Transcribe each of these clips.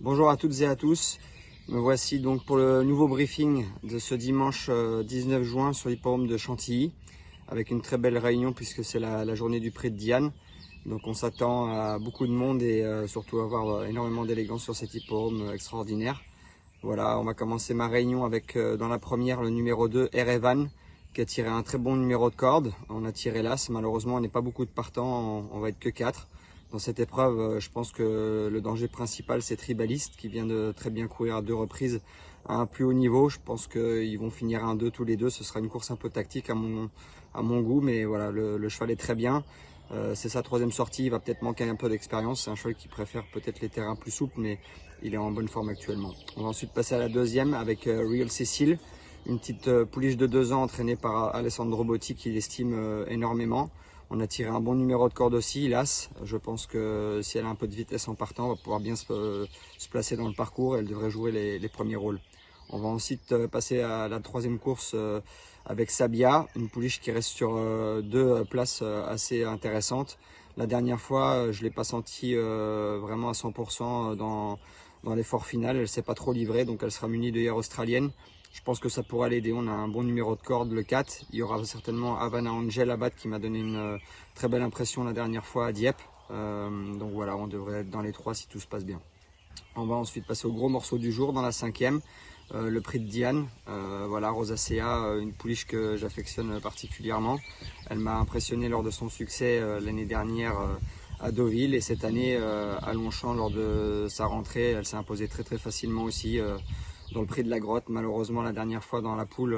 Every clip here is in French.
Bonjour à toutes et à tous, me voici donc pour le nouveau briefing de ce dimanche 19 juin sur l'hippodrome de Chantilly avec une très belle réunion puisque c'est la journée du prix de Diane. Donc on s'attend à beaucoup de monde et surtout à avoir énormément d'élégance sur cet hippodrome extraordinaire. Voilà, on va commencer ma réunion avec dans la première le numéro 2, Erevan, qui a tiré un très bon numéro de corde. On a tiré l'As, malheureusement on n'est pas beaucoup de partants, on va être que 4. Dans cette épreuve, je pense que le danger principal c'est Tribaliste qui vient de très bien courir à 2 reprises à un plus haut niveau. Je pense qu'ils vont finir 1-2 tous les deux. Ce sera une course un peu tactique à mon goût, mais voilà, le cheval est très bien. C'est sa 3e sortie, il va peut-être manquer un peu d'expérience. C'est un cheval qui préfère peut-être les terrains plus souples, mais il est en bonne forme actuellement. On va ensuite passer à la deuxième avec Real Cecil, une petite pouliche de 2 ans entraînée par Alessandro Botti qui l'estime énormément. On a tiré un bon numéro de corde aussi, l'As. Je pense que si elle a un peu de vitesse en partant, on va pouvoir bien se placer dans le parcours. Elle devrait jouer les premiers rôles. On va ensuite passer à la 3e course avec Sabia, une pouliche qui reste sur 2 places assez intéressantes. La dernière fois, je ne l'ai pas sentie vraiment à 100% dans l'effort final. Elle ne s'est pas trop livrée, donc elle sera munie d'œillères australiennes. Je pense que ça pourra l'aider. On a un bon numéro de corde, le 4. Il y aura certainement Havana Angel à battre qui m'a donné une très belle impression la dernière fois à Dieppe. Donc voilà, on devrait être dans les 3 si tout se passe bien. On va ensuite passer au gros morceau du jour dans la 5e. Le prix de Diane, voilà, Rosacea, une pouliche que j'affectionne particulièrement. Elle m'a impressionné lors de son succès l'année dernière à Deauville et cette année à Longchamp lors de sa rentrée. Elle s'est imposée très facilement aussi dans le prix de la Grotte. Malheureusement la dernière fois dans la poule,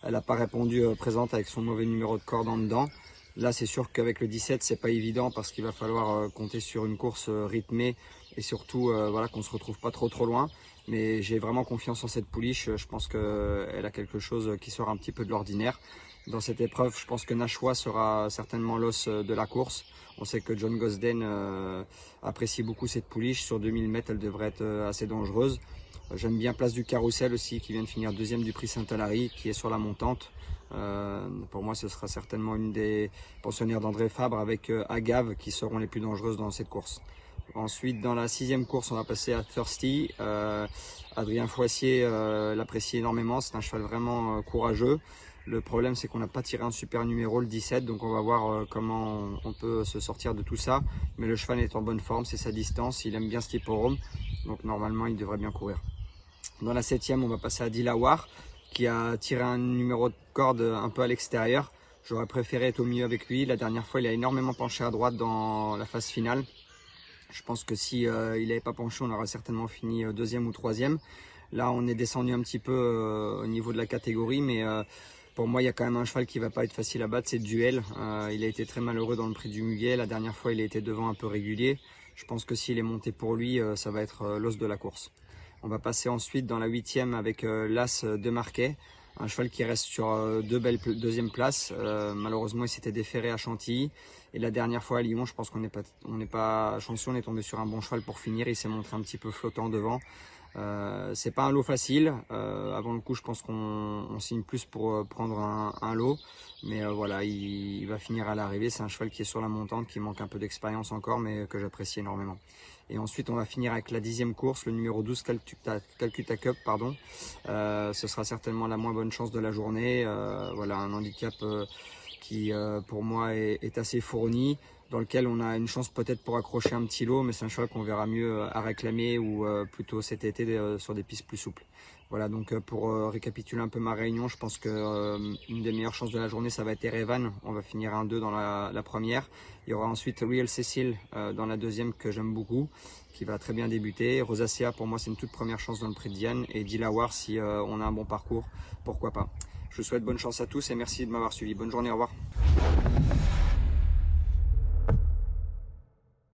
elle n'a pas répondu présente avec son mauvais numéro de corde en dedans. Là c'est sûr qu'avec le 17 c'est pas évident parce qu'il va falloir compter sur une course rythmée et surtout voilà, qu'on se retrouve pas trop loin. Mais j'ai vraiment confiance en cette pouliche, je pense qu'elle a quelque chose qui sort un petit peu de l'ordinaire. Dans cette épreuve, je pense que Nashua sera certainement l'os de la course. On sait que John Gosden apprécie beaucoup cette pouliche. Sur 2000 mètres, elle devrait être assez dangereuse. J'aime bien Place du Carrousel aussi, qui vient de finir 2e du prix Saint-Alary, qui est sur la montante. Pour moi, ce sera certainement une des pensionnaires d'André Fabre avec Agave qui seront les plus dangereuses dans cette course. Ensuite, dans la 6e course, on va passer à Thirsty. Adrien Foissier l'apprécie énormément. C'est un cheval vraiment courageux. Le problème, c'est qu'on n'a pas tiré un super numéro, le 17. Donc, on va voir comment on peut se sortir de tout ça. Mais le cheval est en bonne forme. C'est sa distance. Il aime bien ce hippodrome. Donc, normalement, il devrait bien courir. Dans la 7e, on va passer à Dilawar, qui a tiré un numéro de corde un peu à l'extérieur. J'aurais préféré être au milieu avec lui. La dernière fois, il a énormément penché à droite dans la phase finale. Je pense que si il n'avait pas penché, on aurait certainement fini 2e ou 3e. Là, on est descendu un petit peu au niveau de la catégorie, mais pour moi, il y a quand même un cheval qui va pas être facile à battre, c'est Duel. Il a été très malheureux dans le prix du Muguet. La dernière fois, il a été devant un peu régulier. Je pense que s'il est monté pour lui, ça va être l'os de la course. On va passer ensuite dans la 8e avec l'As de Marquet. Un cheval qui reste sur 2 belles 2e places. Malheureusement, il s'était déféré à Chantilly. Et la dernière fois à Lyon, je pense qu'on n'est pas chanceux. On est tombé sur un bon cheval pour finir. Il s'est montré un petit peu flottant devant. C'est pas un lot facile. Avant le coup, je pense qu'on signe plus pour prendre un lot. Mais voilà, il va finir à l'arrivée. C'est un cheval qui est sur la montante, qui manque un peu d'expérience encore, mais que j'apprécie énormément. Et ensuite, on va finir avec la 10e course, le numéro 12 Calcutta Cup. Pardon. Ce sera certainement la moins bonne chance de la journée. Voilà, un handicap qui, pour moi, est assez fourni, dans lequel on a une chance peut-être pour accrocher un petit lot, mais c'est un cheval qu'on verra mieux à réclamer ou plutôt cet été sur des pistes plus souples. Voilà, donc pour récapituler un peu ma réunion, je pense que une des meilleures chances de la journée, ça va être Erevan. On va finir 1-2 dans la première. Il y aura ensuite Real Cecil dans la 2e que j'aime beaucoup, qui va très bien débuter. Rosacea, pour moi, c'est une toute première chance dans le prix de Diane. Et Dilawar, si on a un bon parcours, pourquoi pas. Je vous souhaite bonne chance à tous et merci de m'avoir suivi. Bonne journée, au revoir.